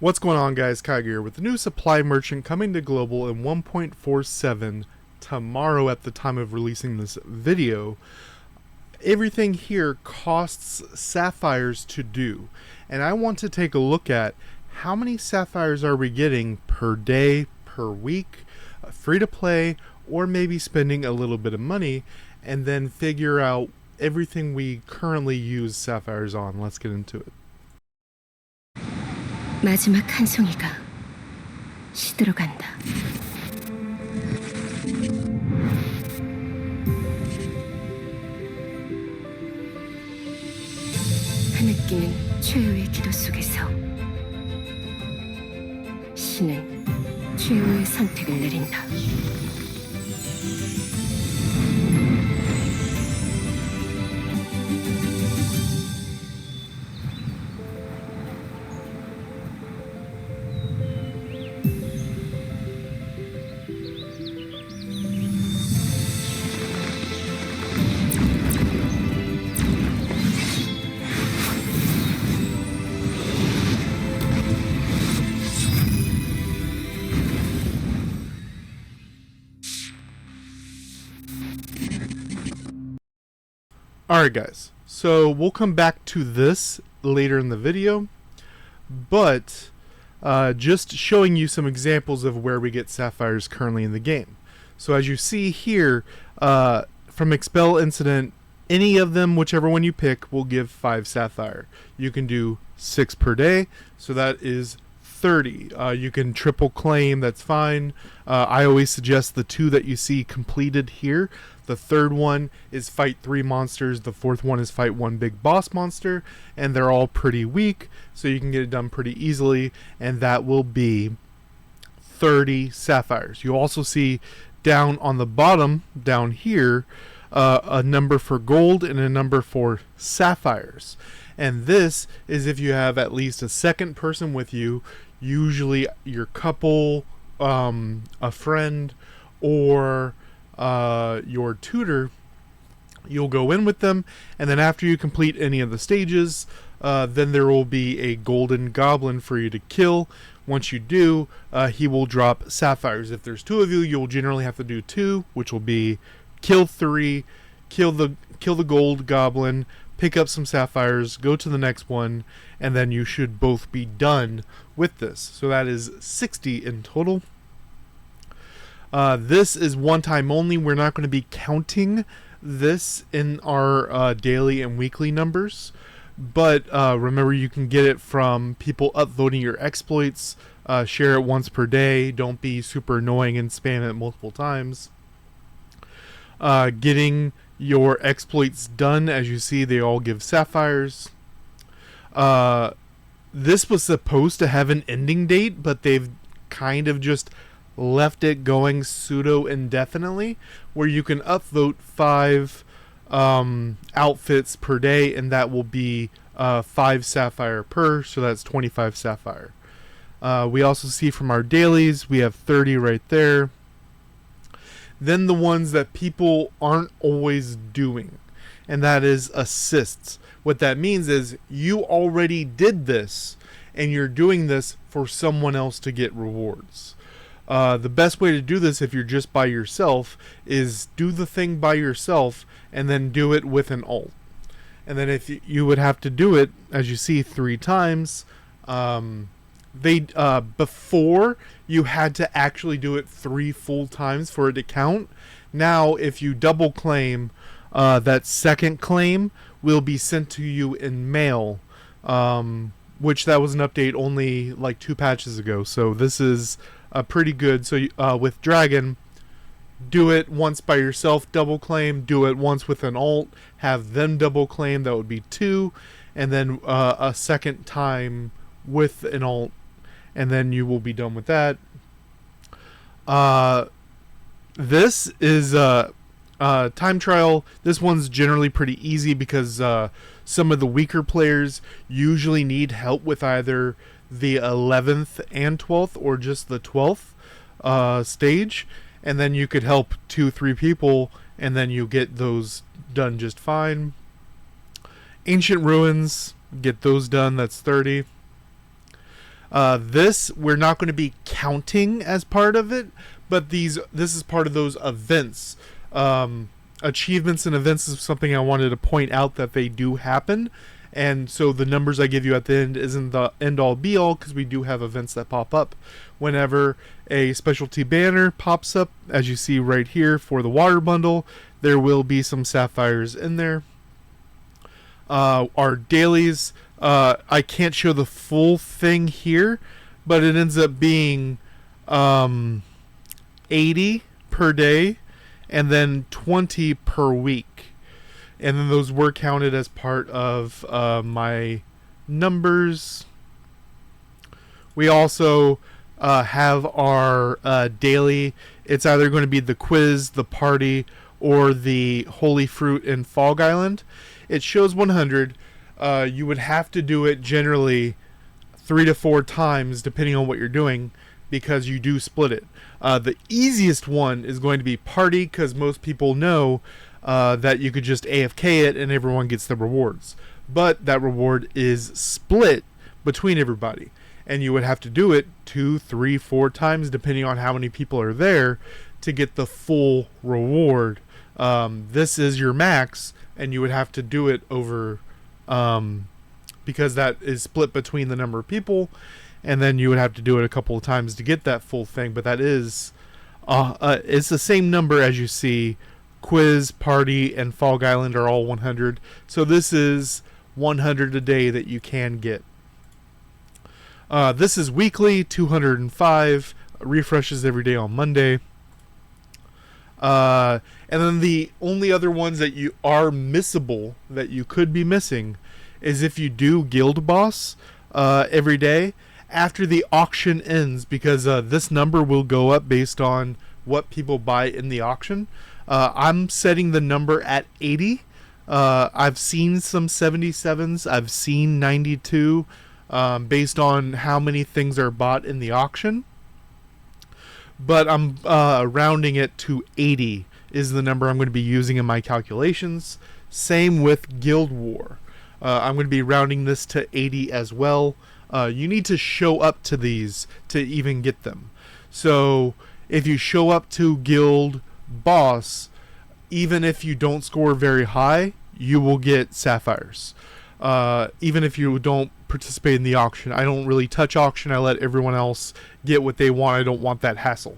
What's going on, guys? Kai here with the new supply merchant coming to global in 1.47 tomorrow at the time of releasing this video. Everything here costs sapphires to do, and I want to take a look at how many sapphires are we getting per day, per week, free to play, or maybe spending a little bit of money, and then figure out everything we currently use sapphires on. Let's get into it. 마지막 한 송이가 시들어 간다. 하느끼는 최후의 기도 속에서 신은 최후의 선택을 내린다. Alright guys, so we'll come back to this later in the video, but just showing you some examples of where we get sapphires currently in the game. So as you see here, from Expel Incident, any of them, whichever one you pick, will give 5 sapphire. You can do 6 per day, so that is 30. You can triple claim, that's fine. I always suggest the 2 that you see completed here. The third one is fight 3 monsters, the fourth one is fight 1 big boss monster, and they're all pretty weak, so you can get it done pretty easily, and that will be 30 sapphires. You also see down on the bottom, down here, a number for gold and a number for sapphires. And this is if you have at least a second person with you, usually your couple, a friend, or your tutor. You'll go in with them, and then after you complete any of the stages, then there will be a golden goblin for you to kill. Once you do, he will drop sapphires. If there's 2 of you, you'll generally have to do 2, which will be kill 3, kill the gold goblin, pick up some sapphires, go to the next one, and then you should both be done with this. So that is 60 in total. This is one time only. We're not going to be counting this in our daily and weekly numbers, but remember, you can get it from people upvoting your exploits. Share it once per day. Don't be super annoying and spam it multiple times. Getting your exploits done, as you see, they all give sapphires. This was supposed to have an ending date, but they've kind of just left it going pseudo indefinitely, where you can upvote 5 outfits per day, and that will be 5 sapphire per, so that's 25 sapphire. We also see from our dailies, we have 30 right there. Then the ones that people aren't always doing, and that is assists. What that means is you already did this, and you're doing this for someone else to get rewards. The best way to do this, if you're just by yourself, is do the thing by yourself and then do it with an alt. And then if you would have to do it, as you see, 3 times. Before you had to actually do it 3 full times for it to count. Now, if you double claim, that second claim will be sent to you in mail, which that was an update only like 2 patches ago. So this is pretty good. So with Dragon, do it once by yourself, double claim. Do it once with an alt, have them double claim. That would be 2, and then a second time with an alt, and then you will be done with that. This is time trial. This one's generally pretty easy because some of the weaker players usually need help with either the 11th and 12th or just the 12th stage, and then you could help 2-3 people, and then you get those done just fine. Ancient Ruins, get those done, that's 30. This we're not going to be counting as part of it, but this is part of those events. Achievements and events is something I wanted to point out that they do happen, and so the numbers I give you at the end isn't the end all be all, because we do have events that pop up whenever a specialty banner pops up, as you see right here for the water bundle. There will be some sapphires in there. Our dailies, I can't show the full thing here, but it ends up being 80 per day and then 20 per week. And then those were counted as part of my numbers. We also have our daily. It's either going to be the quiz, the party, or the holy fruit in Fog Island. It shows 100. You would have to do it generally 3 to 4 times depending on what you're doing, because you do split it. The easiest one is going to be party, because most people know that you could just AFK it and everyone gets the rewards. But that reward is split between everybody, and you would have to do it 2, 3, 4 times depending on how many people are there to get the full reward. This is your max, and you would have to do it over because that is split between the number of people, and then you would have to do it a couple of times to get that full thing. But that is it's the same number as you see. Quiz, party, and Fog Island are all 100, so this is 100 a day that you can get. This is weekly, 205, refreshes every day on Monday. And then the only other ones that you are missable, that you could be missing, is if you do Guild Boss every day after the auction ends, because this number will go up based on what people buy in the auction. I'm setting the number at 80. I've seen some 77s. I've seen 92 based on how many things are bought in the auction. But I'm rounding it to 80 is the number I'm going to be using in my calculations. Same with Guild War. I'm going to be rounding this to 80 as well. You need to show up to these to even get them. So if you show up to Guild Boss, even if you don't score very high, you will get sapphires. Even if you don't participate in the auction. I don't really touch auction. I let everyone else get what they want. I don't want that hassle.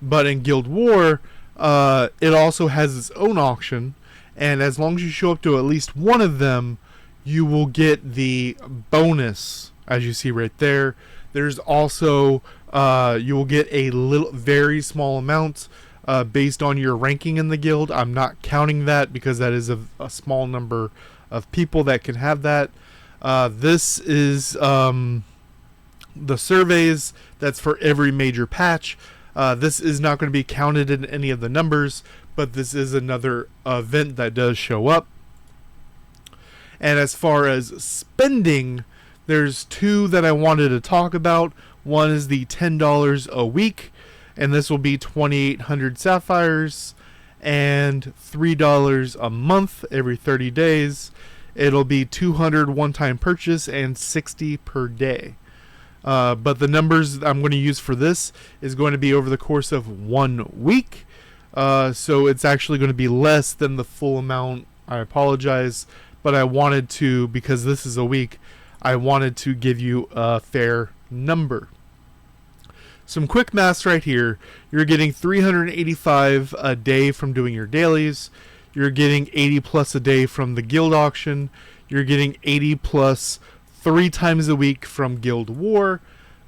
But in Guild War, it also has its own auction, and as long as you show up to at least one of them, you will get the bonus, as you see right there. There's also you will get a very small amount based on your ranking in the guild. I'm not counting that because that is a small number of people that can have that. This is the surveys. That's for every major patch. This is not going to be counted in any of the numbers, but this is another event that does show up. And as far as spending, there's 2 that I wanted to talk about. One is the $10 a week, and this will be 2,800 sapphires, and $3 a month every 30 days. It'll be 200 one-time purchase and 60 per day. But the numbers I'm going to use for this is going to be over the course of 1 week. So it's actually going to be less than the full amount. I apologize, but I wanted to, because this is a week, I wanted to give you a fair number. Some quick maths right here. You're getting 385 a day from doing your dailies. You're getting 80 plus a day from the guild auction. You're getting 80 plus 3 times a week from Guild War.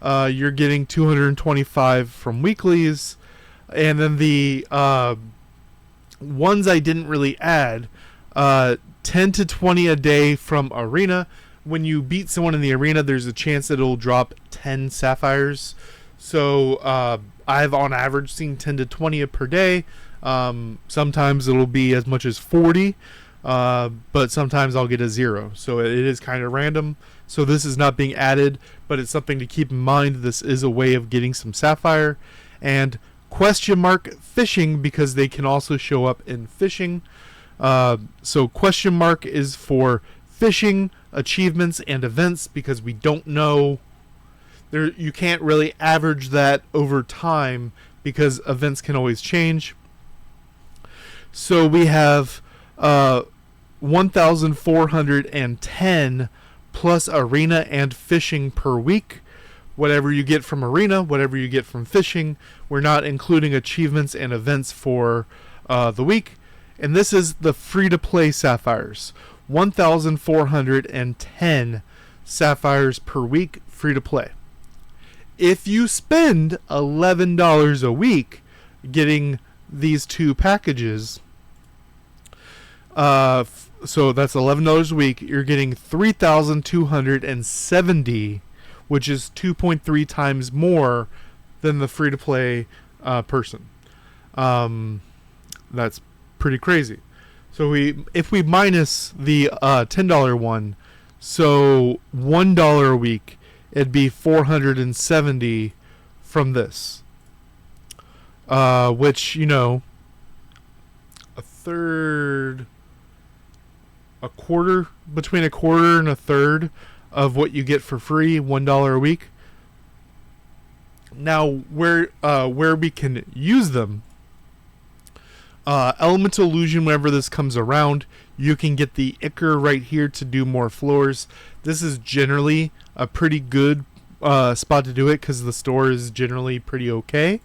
You're getting 225 from weeklies. And then the ones I didn't really add, 10 to 20 a day from Arena. When you beat someone in the arena, there's a chance that it'll drop 10 sapphires. So I've on average seen 10 to 20 per day. Sometimes it'll be as much as 40, but sometimes I'll get a 0. So it is kind of random. So this is not being added, but it's something to keep in mind. This is a way of getting some sapphire. And question mark fishing, because they can also show up in fishing. So question mark is for fishing, achievements, and events, because we don't know there you can't really average that over time because events can always change. So we have 1,410 plus arena and fishing per week. Whatever you get from arena, whatever you get from fishing. We're not including achievements and events for the week. And this is the free-to-play sapphires. 1,410 sapphires per week, free-to-play. If you spend $11 a week getting these two packages, so that's $11 a week, you're getting 3,270, which is 2.3 times more than the free-to-play person. That's pretty crazy. So if we minus the $10 one, so $1 a week, it'd be 470 from this. Which, you know, a third, a quarter, between a quarter and a third of what you get for free, $1 a week. Now, where we can use them, Elemental Illusion, whenever this comes around, you can get the Ichor right here to do more floors. This is generally a pretty good spot to do it because the store is generally pretty okay,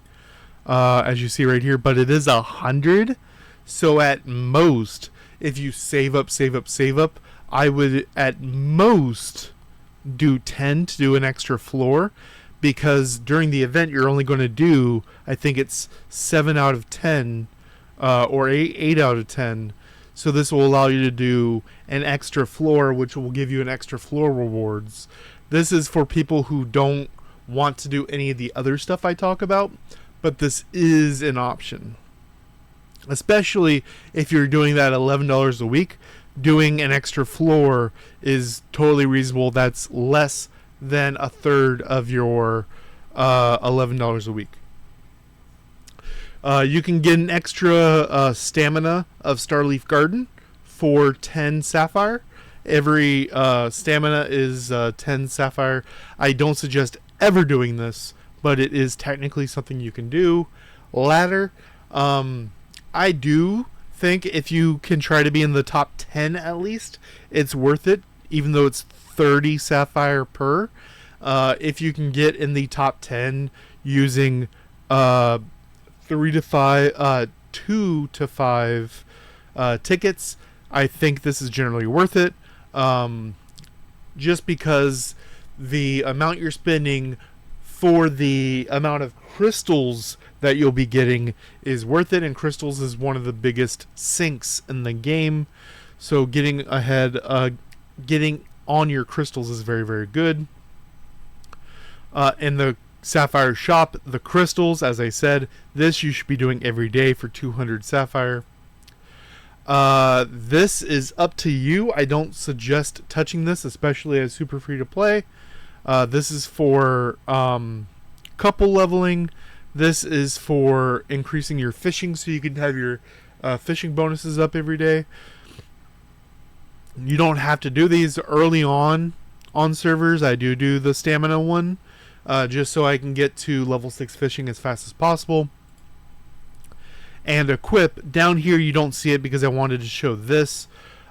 as you see right here. But it is 100, so at most, if you save up, I would at most do 10 to do an extra floor, because during the event you're only going to do, I think it's 7 out of 10 or 8 out of 10. So this will allow you to do an extra floor, which will give you an extra floor rewards. This is for people who don't want to do any of the other stuff I talk about, but this is an option. Especially if you're doing that $11 a week, doing an extra floor is totally reasonable. That's less than a third of your $11 a week. You can get an extra stamina of Starleaf Garden for 10 sapphire. Every stamina is 10 sapphire. I don't suggest ever doing this, but it is technically something you can do. Ladder. I do think if you can try to be in the top 10 at least, it's worth it, even though it's 30 sapphire per. If you can get in the top 10 using 2 to 5 tickets, I think this is generally worth it. Just because the amount you're spending for the amount of crystals that you'll be getting is worth it, and crystals is one of the biggest sinks in the game. So getting ahead, getting on your crystals is very, very good. In the Sapphire shop, the crystals, as I said, this you should be doing every day for 200 sapphire. This is up to you. I don't suggest touching this, especially as super free to play. This is for couple leveling. This is for increasing your fishing, so you can have your fishing bonuses up every day. You don't have to do these early on servers. I do the stamina one, just so I can get to level 6 fishing as fast as possible. And equip, down here you don't see it because I wanted to show this.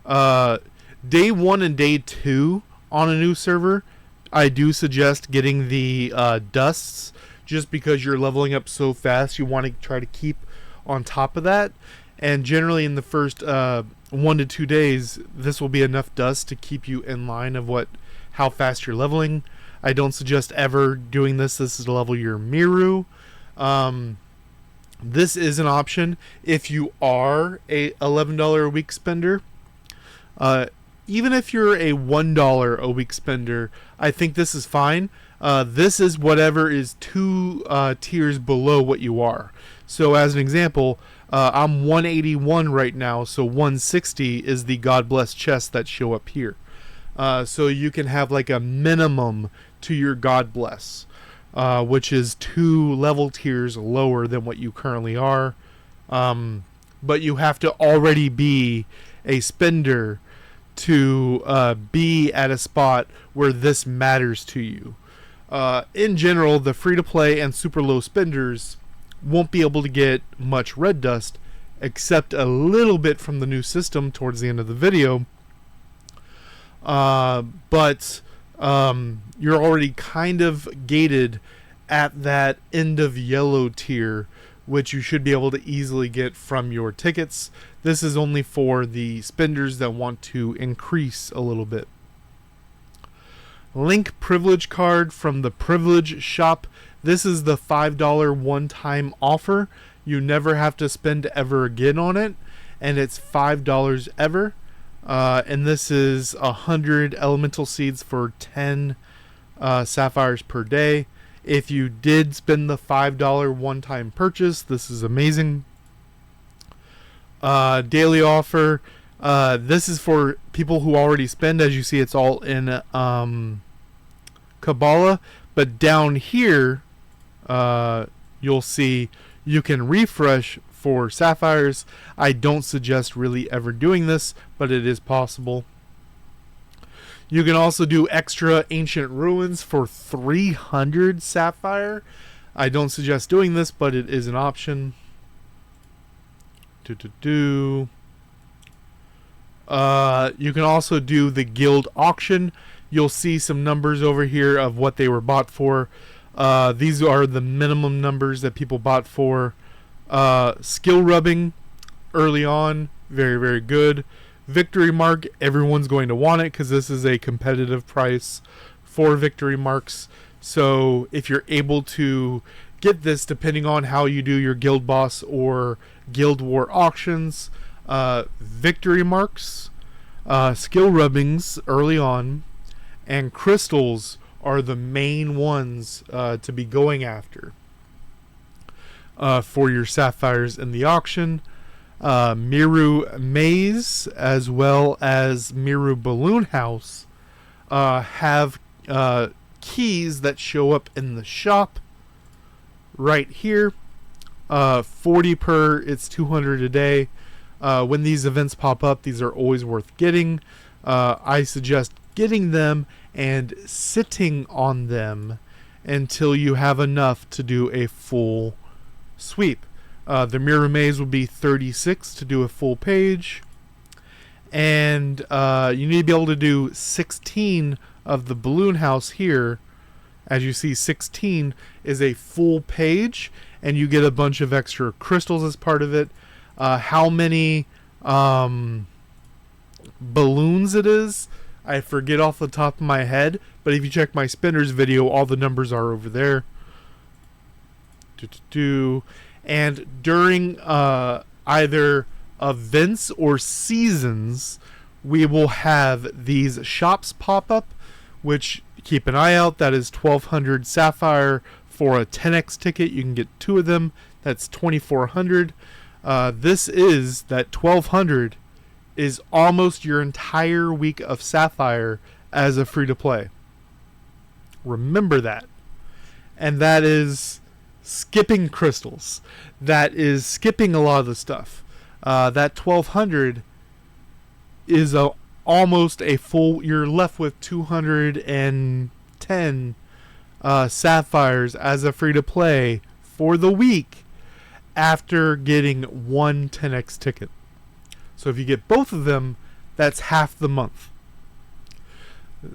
Day 1 and day 2 on a new server, I do suggest getting the dusts, just because you're leveling up so fast. You want to try to keep on top of that. And generally in the first 1 to 2 days, this will be enough dust to keep you in line of how fast you're leveling. I don't suggest ever doing this. This is to level your Miru. This is an option if you are a $11 a week spender. Even if you're a $1 a week spender, I think this is fine. This is whatever is 2 tiers below what you are. So as an example, I'm 181 right now, so 160 is the God Bless chests that show up here. So you can have like a minimum to your God Bless, which is 2 level tiers lower than what you currently are. But you have to already be a spender to be at a spot where this matters to you. In general, the free-to-play and super low spenders won't be able to get much red dust, except a little bit from the new system towards the end of the video. But you're already kind of gated at that end of yellow tier, which you should be able to easily get from your tickets. This is only for the spenders that want to increase a little bit. Link privilege card from the privilege shop. This is the $5 one-time offer. You never have to spend ever again on it, and it's $5 ever. And this is 100 elemental seeds for 10 sapphires per day. If you did spend the $5 one-time purchase, this is amazing. Daily offer. This is for people who already spend. As you see, it's all in Kabbalah. But down here, you'll see you can refresh for sapphires. I don't suggest really ever doing this, but it is possible. You can also do extra ancient ruins for 300 sapphire. I don't suggest doing this, but it is an option. You can also do the guild auction. You'll see some numbers over here of what they were bought for. These are the minimum numbers that people bought for. Skill rubbing early on, very, very good. Victory mark, everyone's going to want it because this is a competitive price for victory marks. So if you're able to get this, depending on how you do your guild boss or guild war auctions, victory marks, skill rubbings early on, and crystals are the main ones to be going after for your sapphires in the auction. Miru Maze as well as Miru Balloon House have keys that show up in the shop right here. 40 per, it's 200 a day. When these events pop up, these are always worth getting. I suggest getting them and sitting on them until you have enough to do a full sweep. The mirror maze would be 36 to do a full page, and you need to be able to do 16 of the balloon house here. As you see, 16 is a full page, and you get a bunch of extra crystals as part of it. How many balloons it is, I forget off the top of my head, but if you check my spinners video, all the numbers are over there. And during either events or seasons, we will have these shops pop up, which keep an eye out. That is 1200 sapphire for a 10x ticket. You can get 2 of them. That's 2400. This is that 1200 is almost your entire week of sapphire as a free to play. Remember that. And that is skipping crystals. That is skipping a lot of the stuff. That 1200 is almost a full, you're left with 210 sapphires as a free to play for the week after getting one 10x ticket. So if you get both of them, that's half the month.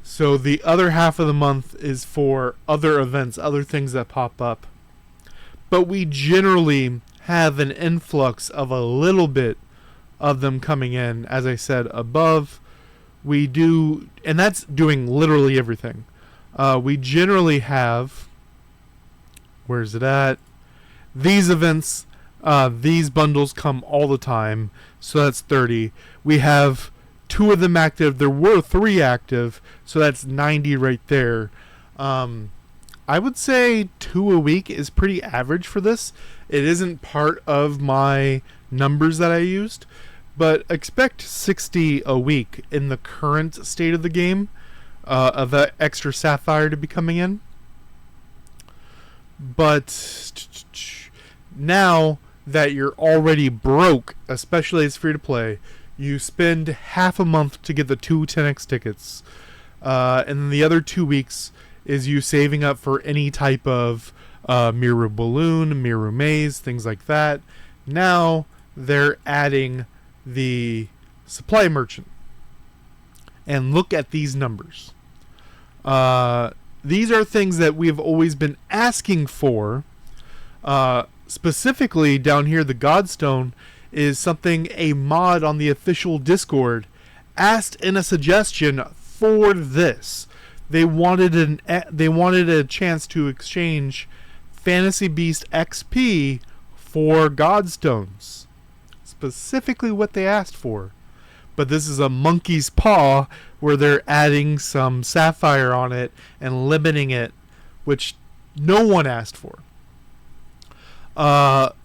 So the other half of the month is for other events, other things that pop up. But we generally have an influx of a little bit of them coming in. As I said above, we do, and that's doing literally everything. We generally have, where's it at? These events, these bundles come all the time, so that's 30. We have 2 of them active. There were 3 active, so that's 90 right there. I would say 2 a week is pretty average for this. It isn't part of my numbers that I used, but expect 60 a week in the current state of the game of that extra sapphire to be coming in. But now that you're already broke, especially as free to play, you spend half a month to get the 2 10x tickets, and then the other 2 weeks is you saving up for any type of Miru balloon, Miru maze, things like that. Now they're adding the supply merchant. And look at these numbers. These are things that we've always been asking for. Specifically down here, the Godstone is something a mod on the official Discord asked in a suggestion for this. They wanted a chance to exchange Fantasy Beast XP for Godstones. Specifically what they asked for. But this is a monkey's paw where they're adding some sapphire on it and limiting it, which no one asked for.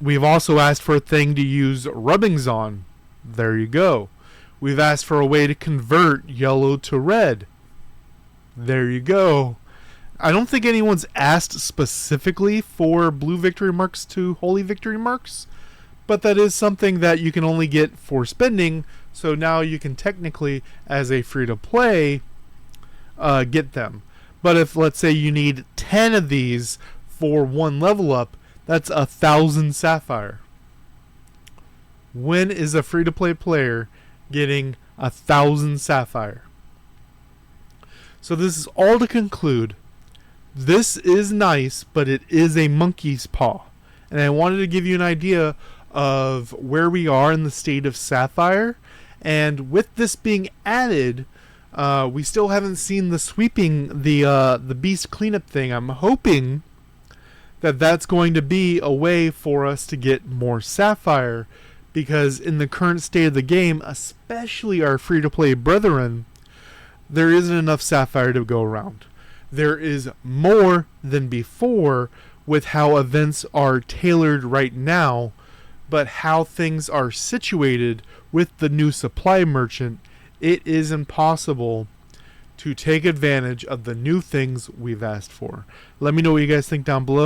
We've also asked for a thing to use rubbings on. There you go. We've asked for a way to convert yellow to red. There you go. I don't think anyone's asked specifically for blue victory marks to holy victory marks, but that is something that you can only get for spending, so now you can technically, as a free-to-play, get them. But if, let's say, you need 10 of these for one level up, that's 1,000 sapphire. When is a free-to-play player getting 1,000 sapphire? So this is all to conclude. This is nice, but it is a monkey's paw. And I wanted to give you an idea of where we are in the state of sapphire. And with this being added, we still haven't seen the sweeping, the beast cleanup thing. I'm hoping that that's going to be a way for us to get more sapphire, because in the current state of the game, especially our free-to-play brethren, there isn't enough sapphire to go around. There is more than before with how events are tailored right now, but how things are situated with the new supply merchant, it is impossible to take advantage of the new things we've asked for. Let me know what you guys think down below.